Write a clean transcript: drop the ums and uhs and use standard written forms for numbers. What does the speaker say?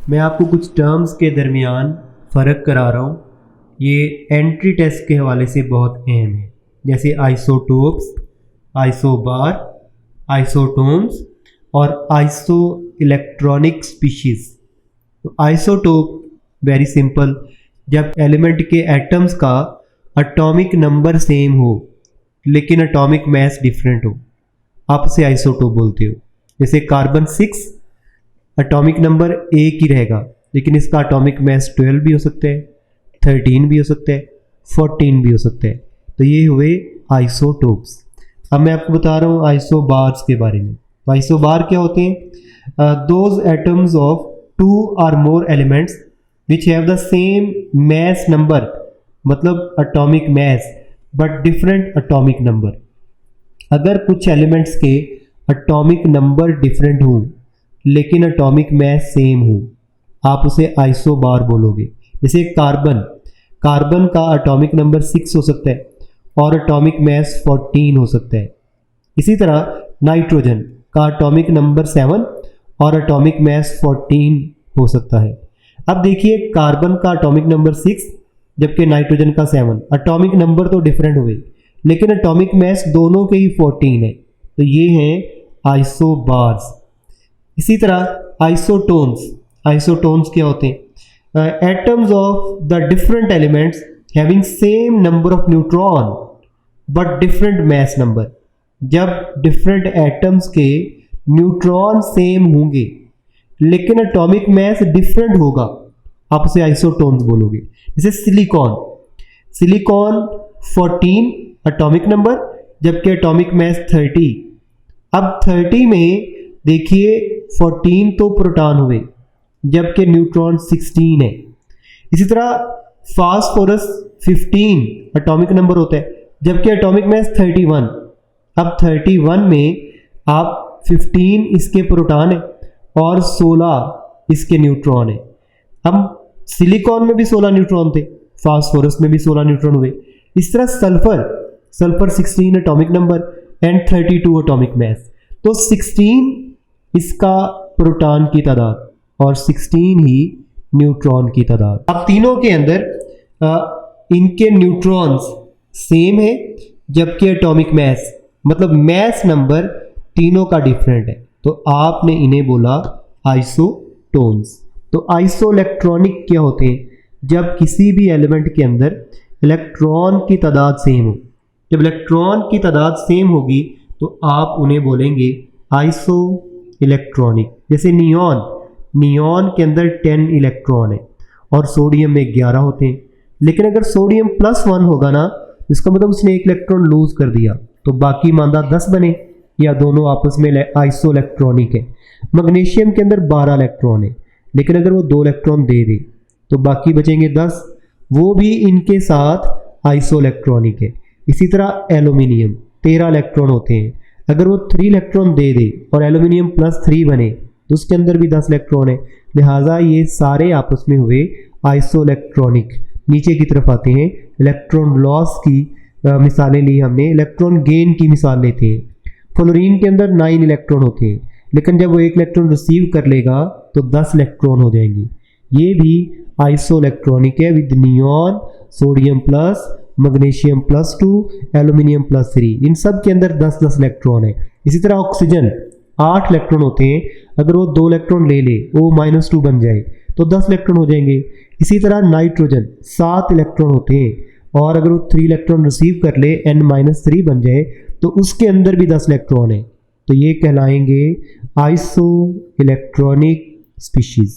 मैं आपको कुछ टर्म्स के दरमियान फ़र्क करा रहा हूँ। ये एंट्री टेस्ट के हवाले से बहुत अहम है, जैसे आइसोटोप्स, आइसोबार, आइसोटोन्स और आइसो इलेक्ट्रॉनिक स्पीशीज़। तो आइसोटोप वेरी सिंपल, जब एलिमेंट के एटम्स का एटॉमिक नंबर सेम हो लेकिन एटॉमिक मास डिफरेंट हो, आप उसे आइसोटोप बोलते हो। जैसे कार्बन 6 एटॉमिक नंबर एक ही रहेगा लेकिन इसका एटॉमिक मास 12 भी हो सकता है, 13 भी हो सकता है, 14 भी हो सकता है। तो ये हुए आइसोटोप्स। अब मैं आपको बता रहा हूँ आइसोबार्स के बारे में। तो आइसोबार क्या होते हैं? Those atoms of 2 or more elements which have the same mass number, मतलब atomic mass but different atomic number. अगर कुछ एलिमेंट्स के एटॉमिक नंबर डिफरेंट हों लेकिन एटॉमिक मास सेम हो, आप उसे आइसोबार बोलोगे। जैसे कार्बन का एटॉमिक नंबर 6 हो सकता है और एटॉमिक मास 14 हो सकता है। इसी तरह नाइट्रोजन का एटॉमिक नंबर 7 और एटॉमिक मास 14 हो सकता है। अब देखिए, कार्बन का एटॉमिक नंबर 6 जबकि नाइट्रोजन का 7, एटॉमिक नंबर तो डिफरेंट हुए लेकिन एटॉमिक मास दोनों के ही 14 है। तो ये हैं आइसोबार्स। इसी तरह आइसोटोन्स क्या होते हैं? Atoms of the different elements having same number of neutron but different mass number. जब डिफरेंट एटम्स के न्यूट्रॉन सेम होंगे लेकिन एटॉमिक मास डिफरेंट होगा, आप उसे आइसोटोन्स बोलोगे। जैसे सिलिकॉन 14 एटॉमिक नंबर जबकि एटॉमिक मास 30। अब 30 में देखिए 14 तो प्रोटॉन हुए जबकि न्यूट्रॉन 16 है। इसी तरह फास्फोरस 15 एटॉमिक नंबर होता है जबकि एटॉमिक मास 31। अब 31 में आप 15 इसके प्रोटॉन है और 16 इसके न्यूट्रॉन है। अब सिलिकॉन में भी 16 न्यूट्रॉन थे, फास्फोरस में भी 16 न्यूट्रॉन हुए। इस तरह sulphur 16 atomic number and 32 atomic mass. तो 16 इसका प्रोटॉन की तादाद और 16 ही न्यूट्रॉन की तादाद। अब तीनों के अंदर इनके न्यूट्रॉन्स सेम है जबकि एटॉमिक मास मतलब मास नंबर तीनों का डिफरेंट है, तो आपने इन्हें बोला आइसोटोन्स। तो आइसोइलेक्ट्रॉनिक क्या होते हैं? जब किसी भी एलिमेंट के अंदर इलेक्ट्रॉन की तादाद सेम हो। जब इलेक्ट्रॉन की तादाद सेम होगी तो आप उन्हें बोलेंगे आइसो इलेक्ट्रॉनिक। जैसे नियॉन के अंदर 10 इलेक्ट्रॉन है और सोडियम में 11 होते हैं, लेकिन अगर सोडियम +1 होगा ना, इसका मतलब उसने एक इलेक्ट्रॉन लूज कर दिया तो बाकी मानदा 10 बने, या दोनों आपस में आइसो इलेक्ट्रॉनिक है। मैग्नीशियम के अंदर 12 इलेक्ट्रॉन है लेकिन अगर वो 2 इलेक्ट्रॉन दे दे तो बाकी बचेंगे 10, वो भी इनके साथ आइसो इलेक्ट्रॉनिक है। इसी तरह एल्यूमिनियम 13 इलेक्ट्रॉन होते हैं, अगर वो 3 इलेक्ट्रॉन दे दे और एल्यूमिनियम +3 बने तो उसके अंदर भी 10 इलेक्ट्रॉन है। लिहाजा ये सारे आपस में हुए आइसो इलेक्ट्रॉनिक। नीचे की तरफ आते हैं, इलेक्ट्रॉन लॉस की मिसालें ली हमने, इलेक्ट्रॉन गेन की मिसाल लेते हैं। फ्लोरीन के अंदर 9 इलेक्ट्रॉन होते हैं लेकिन जब वो 1 इलेक्ट्रॉन रिसीव कर लेगा तो 10 इलेक्ट्रॉन हो जाएंगे। ये भी आइसो इलेक्ट्रॉनिक है with neon, sodium +, magnesium +2, aluminium +3, इन सब के अंदर 10-10 इलेक्ट्रॉन है। इसी तरह ऑक्सीजन 8 इलेक्ट्रॉन होते हैं, अगर वो 2 इलेक्ट्रॉन ले ले वो -2 बन जाए तो 10 इलेक्ट्रॉन हो जाएंगे। इसी तरह नाइट्रोजन 7 इलेक्ट्रॉन होते हैं और अगर वो 3 इलेक्ट्रॉन रिसीव कर ले N-3 बन जाए तो उसके अंदर भी 10 इलेक्ट्रॉन है। तो ये कहलाएंगे आइसो इलेक्ट्रॉनिक स्पीशीज़।